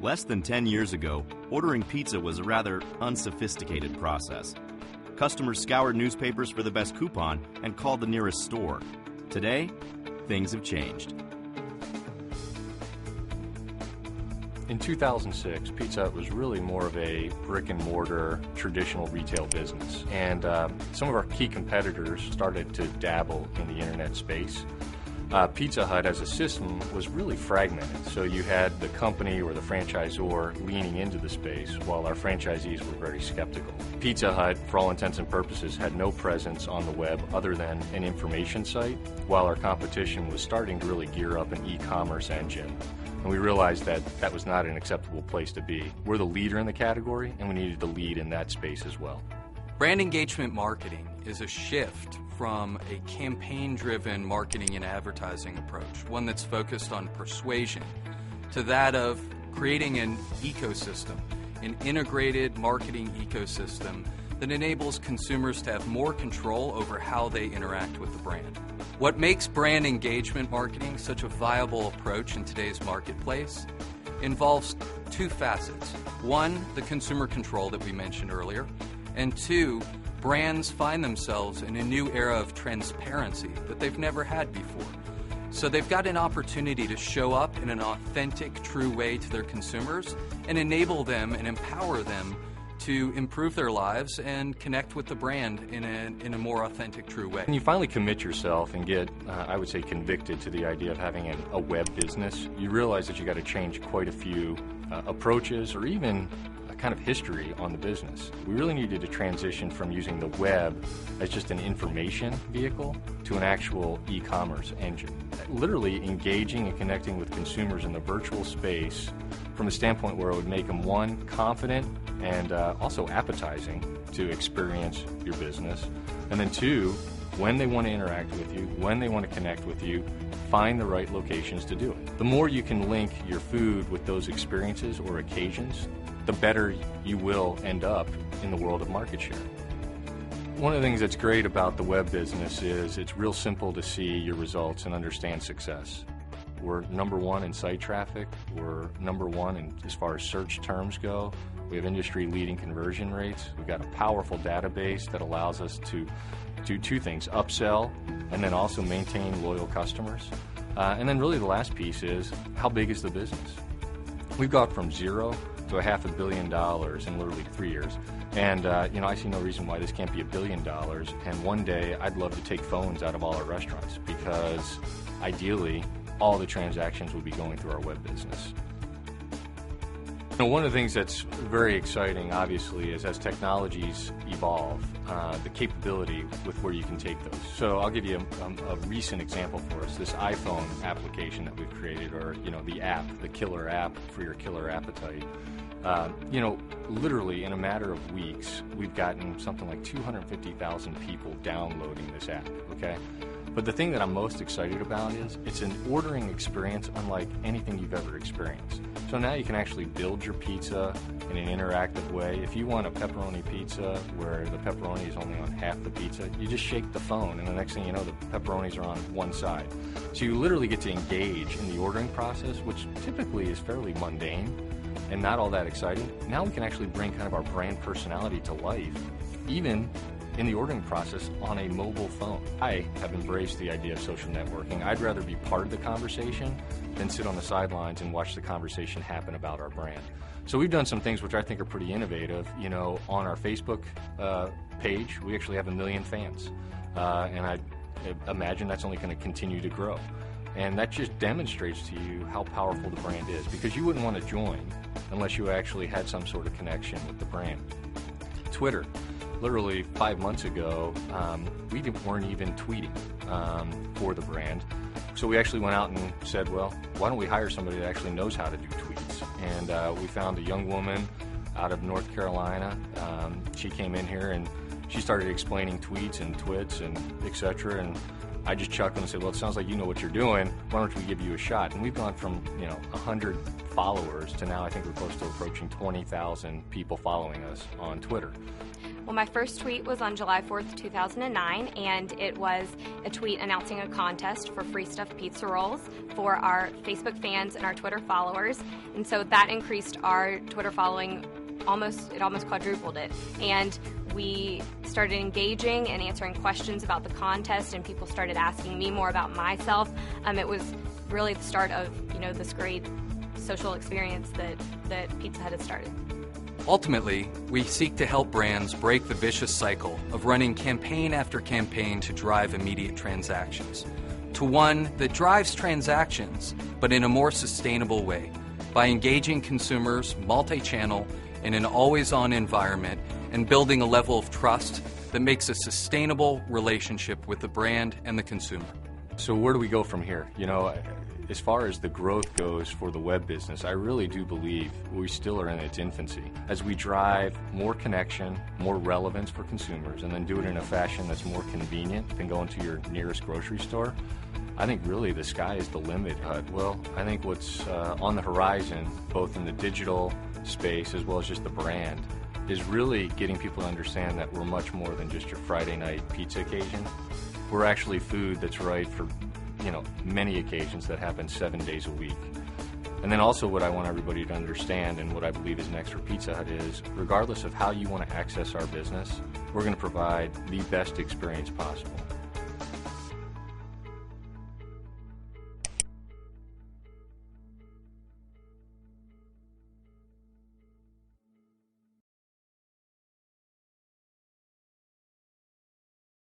Less than 10 years ago, ordering pizza was a rather unsophisticated process. Customers scoured newspapers for the best coupon and called the nearest store. Today, things have changed. In 2006, Pizza Hut was really more of a brick-and-mortar traditional retail business, and some of our key competitors started to dabble in the internet space. Pizza Hut as a system was really fragmented, so you had the company or the franchisor leaning into the space while our franchisees were very skeptical. Pizza Hut, for all intents and purposes, had no presence on the web other than an information site, while our competition was starting to really gear up an e-commerce engine. And we realized that that was not an acceptable place to be. We're the leader in the category, and we needed to lead in that space as well. Brand engagement marketing is a shift from a campaign-driven marketing and advertising approach, one that's focused on persuasion, to that of creating an ecosystem, an integrated marketing ecosystem that enables consumers to have more control over how they interact with the brand. What makes brand engagement marketing such a viable approach in today's marketplace involves two facets. One, the consumer control that we mentioned earlier, and two, brands find themselves in a new era of transparency that they've never had before. So they've got an opportunity to show up in an authentic, true way to their consumers and enable them and empower them to improve their lives and connect with the brand in a more authentic, true way. When you finally commit yourself and get, I would say, convicted to the idea of having a web business, you realize that you got to change quite a few approaches or even kind of history on the business. We really needed to transition from using the web as just an information vehicle to an actual e-commerce engine. Literally engaging and connecting with consumers in the virtual space from a standpoint where it would make them, one, confident and also appetizing to experience your business, and then two, when they want to interact with you, when they want to connect with you, find the right locations to do it. The more you can link your food with those experiences or occasions, the better you will end up in the world of market share. One of the things that's great about the web business is it's real simple to see your results and understand success. We're number one in site traffic. We're number one in as far as search terms go. We have industry-leading conversion rates. We've got a powerful database that allows us to do two things, upsell and then also maintain loyal customers. And then really the last piece is, how big is the business? We've gone from zero to $500 million in literally 3 years. And, I see no reason why this can't be $1 billion. And one day, I'd love to take phones out of all our restaurants because, ideally, all the transactions will be going through our web business. One of the things that's very exciting, obviously, is as technologies evolve, the capability with where you can take those. So I'll give you a recent example for us, this iPhone application that we've created, or, the app, the killer app for your killer appetite. Literally in a matter of weeks, we've gotten something like 250,000 people downloading this app, okay? But the thing that I'm most excited about is it's an ordering experience unlike anything you've ever experienced. So now you can actually build your pizza in an interactive way. If you want a pepperoni pizza where the pepperoni is only on half the pizza, you just shake the phone and the next thing you know, the pepperonis are on one side. So you literally get to engage in the ordering process, which typically is fairly mundane and not all that exciting. Now we can actually bring kind of our brand personality to life, even in the ordering process on a mobile phone. I have embraced the idea of social networking. I'd rather be part of the conversation than sit on the sidelines and watch the conversation happen about our brand. So we've done some things which I think are pretty innovative. On our Facebook page, we actually have 1 million fans. And I imagine that's only going to continue to grow. And that just demonstrates to you how powerful the brand is, because you wouldn't want to join unless you actually had some sort of connection with the brand. Twitter. Literally 5 months ago, we weren't even tweeting for the brand. So we actually went out and said, well, why don't we hire somebody that actually knows how to do tweets? And we found a young woman out of North Carolina. She came in here and she started explaining tweets and twits and et cetera. And I just chuckled and said, well, it sounds like you know what you're doing. Why don't we give you a shot? And we've gone from 100 followers to now I think we're close to approaching 20,000 people following us on Twitter. Well, my first tweet was on July 4th, 2009, and it was a tweet announcing a contest for free stuffed pizza rolls for our Facebook fans and our Twitter followers. And so that increased our Twitter following almost quadrupled it. And we started engaging and answering questions about the contest, and people started asking me more about myself. It was really the start of, this great social experience that Pizza Hut had started. Ultimately, we seek to help brands break the vicious cycle of running campaign after campaign to drive immediate transactions, to one that drives transactions, but in a more sustainable way, by engaging consumers multi-channel in an always-on environment and building a level of trust that makes a sustainable relationship with the brand and the consumer. So where do we go from here? As far as the growth goes for the web business, I really do believe we still are in its infancy. As we drive more connection, more relevance for consumers, and then do it in a fashion that's more convenient than going to your nearest grocery store, I think really the sky is the limit, Hut. Well, I think what's on the horizon, both in the digital space as well as just the brand, is really getting people to understand that we're much more than just your Friday night pizza occasion. We're actually food that's right for many occasions that happen 7 days a week. And then also what I want everybody to understand, and what I believe is next for Pizza Hut, is regardless of how you want to access our business, we're going to provide the best experience possible.